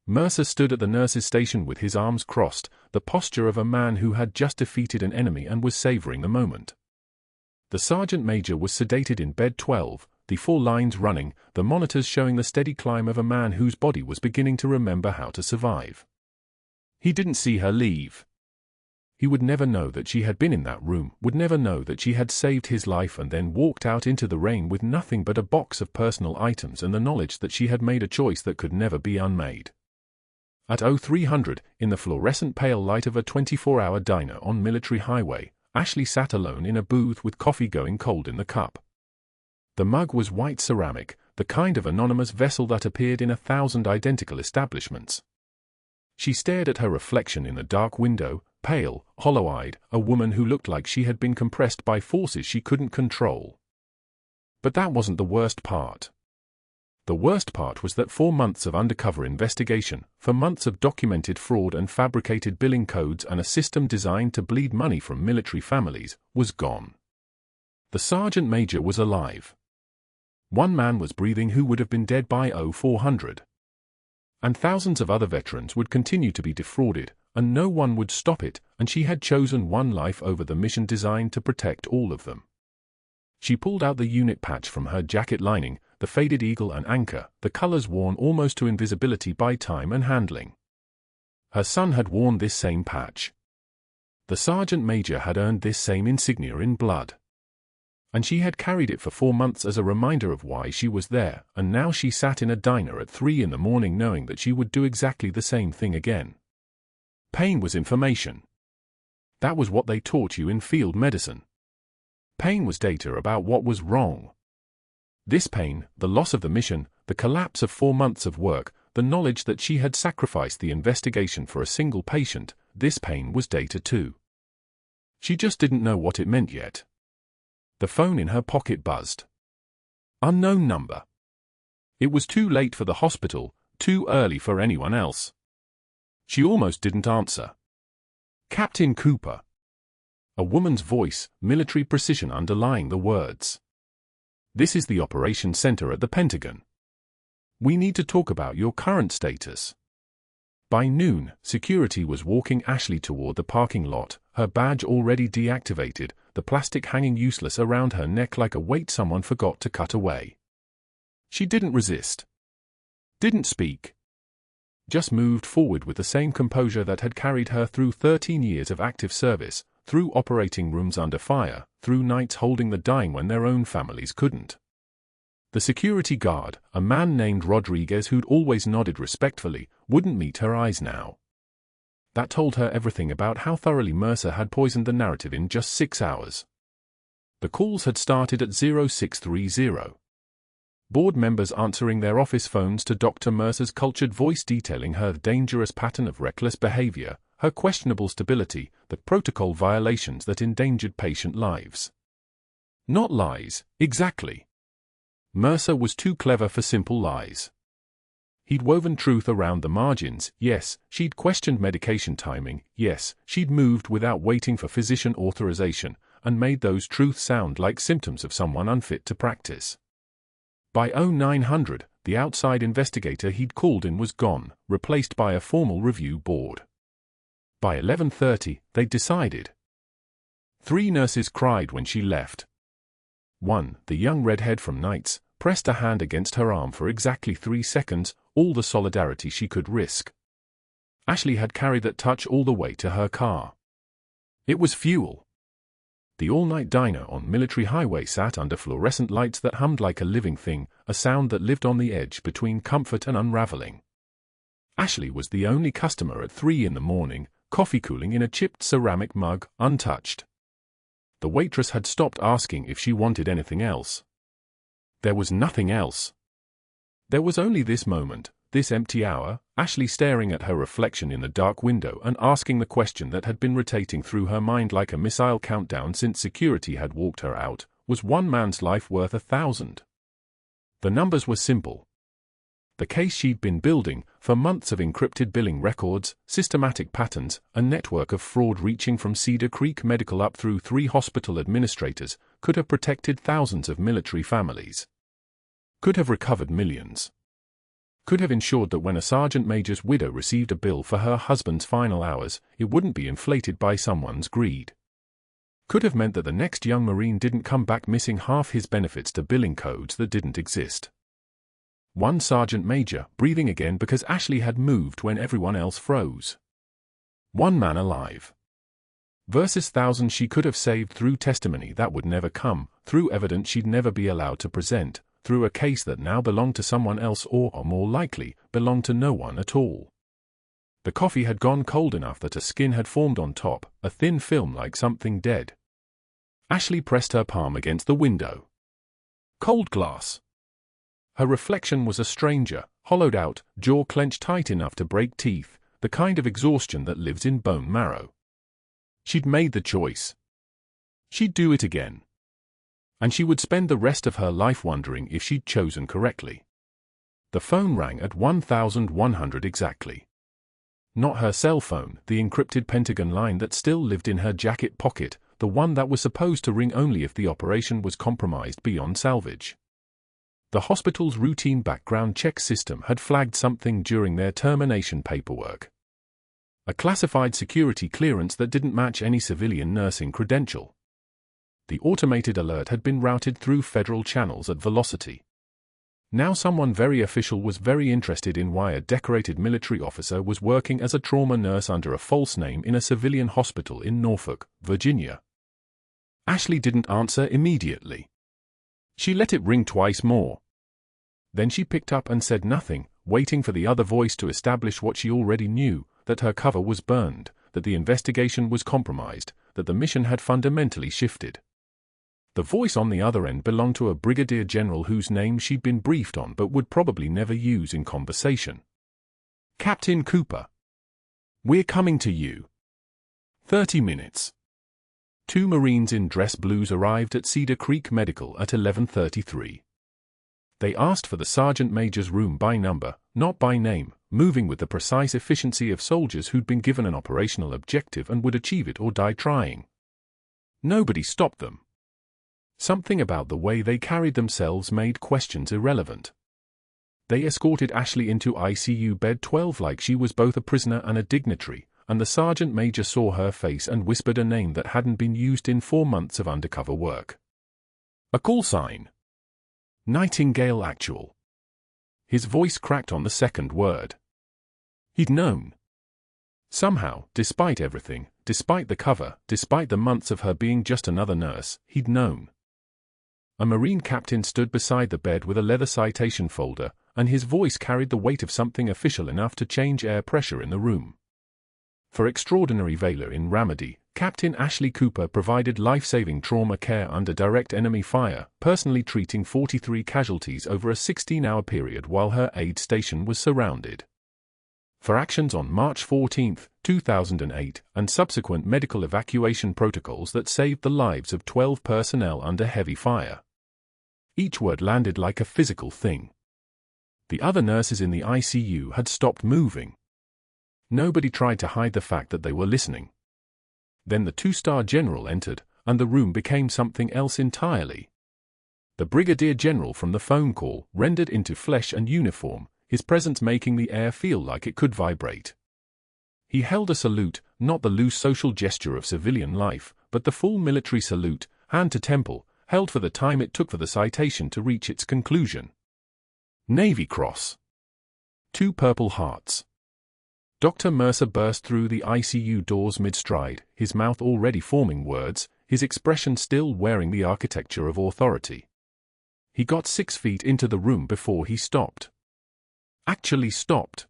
Mercer stood at the nurse's station with his arms crossed, the posture of a man who had just defeated an enemy and was savoring the moment. The sergeant major was sedated in bed 12, the 4 lines running, the monitors showing the steady climb of a man whose body was beginning to remember how to survive. He didn't see her leave. He would never know that she had been in that room, would never know that she had saved his life and then walked out into the rain with nothing but a box of personal items and the knowledge that she had made a choice that could never be unmade. At 0300, in the fluorescent pale light of a 24-hour diner on Military Highway, Ashley sat alone in a booth with coffee going cold in the cup. The mug was white ceramic, the kind of anonymous vessel that appeared in 1,000 identical establishments. She stared at her reflection in the dark window, pale, hollow-eyed, a woman who looked like she had been compressed by forces she couldn't control. But that wasn't the worst part. The worst part was that 4 months of undercover investigation, for months of documented fraud and fabricated billing codes and a system designed to bleed money from military families, was gone. The sergeant major was alive. One man was breathing who would have been dead by 0400. And thousands of other veterans would continue to be defrauded, and no one would stop it, and she had chosen one life over the mission designed to protect all of them. She pulled out the unit patch from her jacket lining, the faded eagle and anchor, the colors worn almost to invisibility by time and handling. Her son had worn this same patch. The sergeant major had earned this same insignia in blood. And she had carried it for 4 months as a reminder of why she was there, and now she sat in a diner at 3 in the morning knowing that she would do exactly the same thing again. Pain was information. That was what they taught you in field medicine. Pain was data about what was wrong. This pain, the loss of the mission, the collapse of 4 months of work, the knowledge that she had sacrificed the investigation for a single patient, this pain was data too. She just didn't know what it meant yet. The phone in her pocket buzzed. Unknown number. It was too late for the hospital, too early for anyone else. She almost didn't answer. Captain Cooper. A woman's voice, military precision underlying the words. This is the operations center at the Pentagon. We need to talk about your current status. By noon, security was walking Ashley toward the parking lot, her badge already deactivated, the plastic hanging useless around her neck like a weight someone forgot to cut away. She didn't resist. Didn't speak. Just moved forward with the same composure that had carried her through 13 years of active service, through operating rooms under fire, through nights holding the dying when their own families couldn't. The security guard, a man named Rodriguez who'd always nodded respectfully, wouldn't meet her eyes now. That told her everything about how thoroughly Mercer had poisoned the narrative in just 6 hours. The calls had started at 0630. Board members answering their office phones to Dr. Mercer's cultured voice detailing her dangerous pattern of reckless behavior, her questionable stability, the protocol violations that endangered patient lives. Not lies, exactly. Mercer was too clever for simple lies. He'd woven truth around the margins, yes, she'd questioned medication timing, yes, she'd moved without waiting for physician authorization, and made those truths sound like symptoms of someone unfit to practice. By 0900, the outside investigator he'd called in was gone, replaced by a formal review board. By 11:30, they'd decided. 3 nurses cried when she left. 1, the young redhead from Knights, pressed a hand against her arm for exactly 3 seconds, all the solidarity she could risk. Ashley had carried that touch all the way to her car. It was fuel. The all-night diner on Military Highway sat under fluorescent lights that hummed like a living thing, a sound that lived on the edge between comfort and unraveling. Ashley was the only customer at 3 in the morning, coffee cooling in a chipped ceramic mug, untouched. The waitress had stopped asking if she wanted anything else. There was nothing else. There was only this moment, this empty hour, Ashley staring at her reflection in the dark window and asking the question that had been rotating through her mind like a missile countdown since security had walked her out, was one man's life worth 1,000? The numbers were simple. The case she'd been building, for months of encrypted billing records, systematic patterns, a network of fraud reaching from Cedar Creek Medical up through 3 hospital administrators, could have protected thousands of military families. Could have recovered millions. Could have ensured that when a sergeant major's widow received a bill for her husband's final hours, it wouldn't be inflated by someone's greed. Could have meant that the next young Marine didn't come back missing half his benefits to billing codes that didn't exist. One sergeant major, breathing again because Ashley had moved when everyone else froze. One man alive. Versus thousands she could have saved through testimony that would never come, through evidence she'd never be allowed to present, through a case that now belonged to someone else or more likely, belonged to no one at all. The coffee had gone cold enough that a skin had formed on top, a thin film like something dead. Ashley pressed her palm against the window. Cold glass. Her reflection was a stranger, hollowed out, jaw clenched tight enough to break teeth, the kind of exhaustion that lives in bone marrow. She'd made the choice. She'd do it again. And she would spend the rest of her life wondering if she'd chosen correctly. The phone rang at 1100 exactly. Not her cell phone, the encrypted Pentagon line that still lived in her jacket pocket, the one that was supposed to ring only if the operation was compromised beyond salvage. The hospital's routine background check system had flagged something during their termination paperwork. A classified security clearance that didn't match any civilian nursing credential. The automated alert had been routed through federal channels at velocity. Now someone very official was very interested in why a decorated military officer was working as a trauma nurse under a false name in a civilian hospital in Norfolk, Virginia. Ashley didn't answer immediately. She let it ring twice more. Then she picked up and said nothing, waiting for the other voice to establish what she already knew, that her cover was burned, that the investigation was compromised, that the mission had fundamentally shifted. The voice on the other end belonged to a brigadier general whose name she'd been briefed on but would probably never use in conversation. Captain Cooper. We're coming to you. 30 minutes. 2 Marines in dress blues arrived at Cedar Creek Medical at 11:33. They asked for the sergeant major's room by number, not by name, moving with the precise efficiency of soldiers who'd been given an operational objective and would achieve it or die trying. Nobody stopped them. Something about the way they carried themselves made questions irrelevant. They escorted Ashley into ICU bed 12 like she was both a prisoner and a dignitary, and the sergeant major saw her face and whispered a name that hadn't been used in 4 months of undercover work. A call sign. Nightingale Actual. His voice cracked on the second word. He'd known. Somehow, despite everything, despite the cover, despite the months of her being just another nurse, he'd known. A Marine captain stood beside the bed with a leather citation folder, and his voice carried the weight of something official enough to change air pressure in the room. For extraordinary valor in Ramadi, Captain Ashley Cooper provided life-saving trauma care under direct enemy fire, personally treating 43 casualties over a 16-hour period while her aid station was surrounded. For actions on March 14, 2008, and subsequent medical evacuation protocols that saved the lives of 12 personnel under heavy fire. Each word landed like a physical thing. The other nurses in the ICU had stopped moving. Nobody tried to hide the fact that they were listening. Then the two-star general entered, and the room became something else entirely. The brigadier general from the phone call, rendered into flesh and uniform, his presence making the air feel like it could vibrate. He held a salute, not the loose social gesture of civilian life, but the full military salute, hand to temple, held for the time it took for the citation to reach its conclusion. Navy Cross. 2 Purple Hearts. Dr. Mercer burst through the ICU doors mid-stride, his mouth already forming words, his expression still wearing the architecture of authority. He got 6 feet into the room before he stopped. Actually stopped.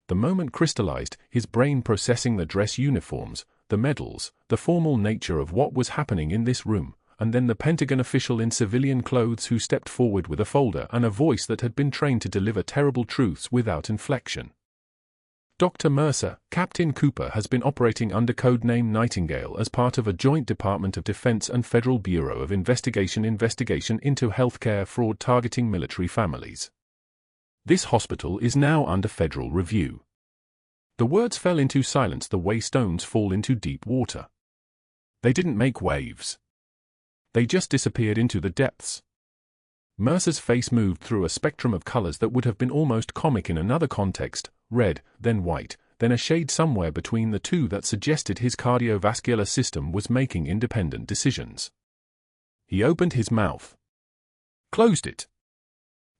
The moment crystallized, his brain processing the dress uniforms, the medals, the formal nature of what was happening in this room, and then the Pentagon official in civilian clothes who stepped forward with a folder and a voice that had been trained to deliver terrible truths without inflection. Dr. Mercer, Captain Cooper has been operating under code name Nightingale as part of a joint Department of Defense and Federal Bureau of Investigation into healthcare fraud targeting military families. This hospital is now under federal review. The words fell into silence the way stones fall into deep water. They didn't make waves. They just disappeared into the depths. Mercer's face moved through a spectrum of colors that would have been almost comic in another context, red, then white, then a shade somewhere between the two that suggested his cardiovascular system was making independent decisions. He opened his mouth. Closed it.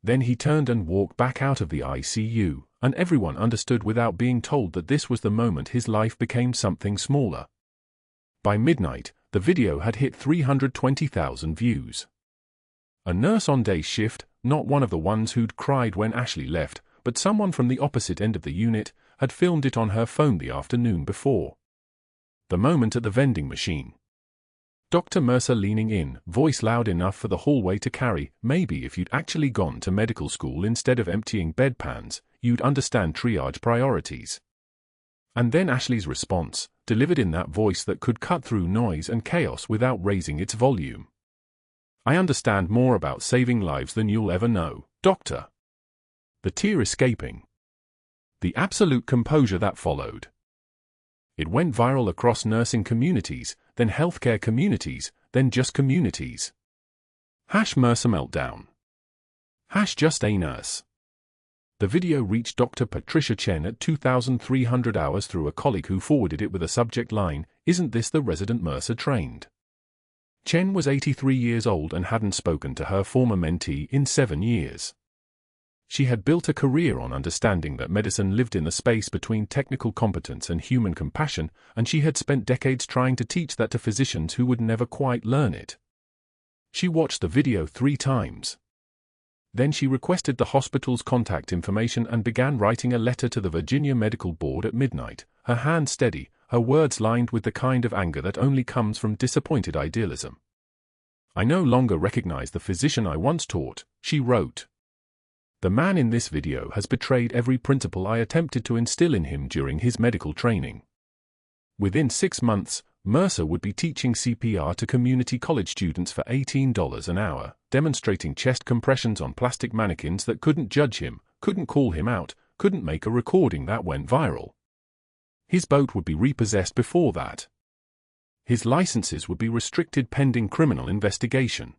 Then he turned and walked back out of the ICU, and everyone understood without being told that this was the moment his life became something smaller. By midnight, the video had hit 320,000 views. A nurse on day shift, not one of the ones who'd cried when Ashley left, but someone from the opposite end of the unit, had filmed it on her phone the afternoon before. The moment at the vending machine. Dr. Mercer leaning in, voice loud enough for the hallway to carry, maybe if you'd actually gone to medical school instead of emptying bedpans, you'd understand triage priorities. And then Ashley's response, delivered in that voice that could cut through noise and chaos without raising its volume. I understand more about saving lives than you'll ever know, Doctor. The tear escaping. The absolute composure that followed. It went viral across nursing communities, then healthcare communities, then just communities. #Mercer meltdown. #just a nurse. The video reached Dr. Patricia Chen at 2,300 hours through a colleague who forwarded it with a subject line, "Isn't this the resident Mercer trained?" Chen was 83 years old and hadn't spoken to her former mentee in 7 years. She had built a career on understanding that medicine lived in the space between technical competence and human compassion, and she had spent decades trying to teach that to physicians who would never quite learn it. She watched the video 3 times. Then she requested the hospital's contact information and began writing a letter to the Virginia Medical Board at midnight, her hand steady, her words lined with the kind of anger that only comes from disappointed idealism. "I no longer recognize the physician I once taught," she wrote. "The man in this video has betrayed every principle I attempted to instill in him during his medical training." Within 6 months, Mercer would be teaching CPR to community college students for $18 an hour, demonstrating chest compressions on plastic mannequins that couldn't judge him, couldn't call him out, couldn't make a recording that went viral. His boat would be repossessed before that. His licenses would be restricted pending criminal investigation.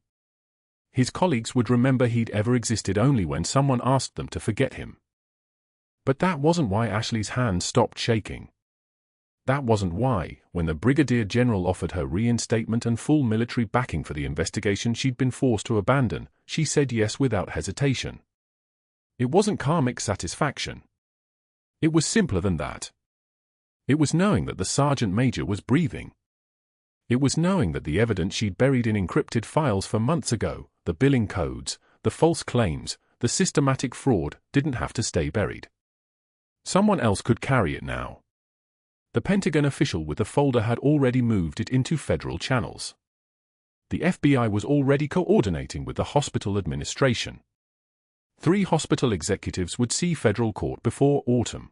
His colleagues would remember he'd ever existed only when someone asked them to forget him. But that wasn't why Ashley's hand stopped shaking. That wasn't why, when the Brigadier General offered her reinstatement and full military backing for the investigation she'd been forced to abandon, she said yes without hesitation. It wasn't karmic satisfaction. It was simpler than that. It was knowing that the Sergeant Major was breathing. It was knowing that the evidence she'd buried in encrypted files for months ago, the billing codes, the false claims, the systematic fraud, didn't have to stay buried. Someone else could carry it now. The Pentagon official with the folder had already moved it into federal channels. The FBI was already coordinating with the hospital administration. 3 hospital executives would see federal court before autumn.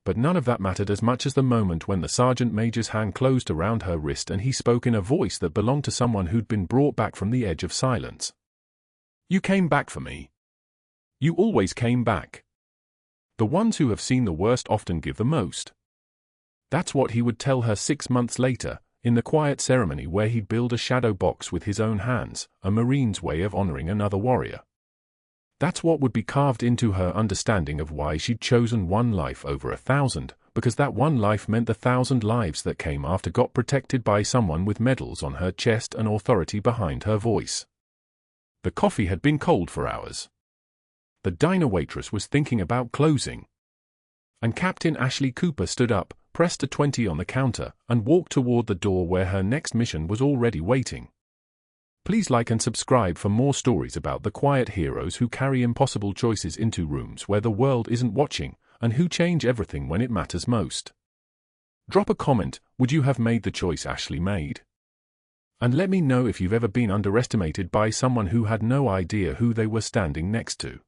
But none of that mattered as much as the moment when the sergeant major's hand closed around her wrist and he spoke in a voice that belonged to someone who'd been brought back from the edge of silence. "You came back for me. You always came back. The ones who have seen the worst often give the most." That's what he would tell her 6 months later, in the quiet ceremony where he'd build a shadow box with his own hands, a Marine's way of honoring another warrior. That's what would be carved into her understanding of why she'd chosen one life over 1,000, because that one life meant the 1,000 lives that came after got protected by someone with medals on her chest and authority behind her voice. The coffee had been cold for hours. The diner waitress was thinking about closing. And Captain Ashley Cooper stood up, pressed a 20 on the counter, and walked toward the door where her next mission was already waiting. Please like and subscribe for more stories about the quiet heroes who carry impossible choices into rooms where the world isn't watching, and who change everything when it matters most. Drop a comment, would you have made the choice Ashley made? And let me know if you've ever been underestimated by someone who had no idea who they were standing next to.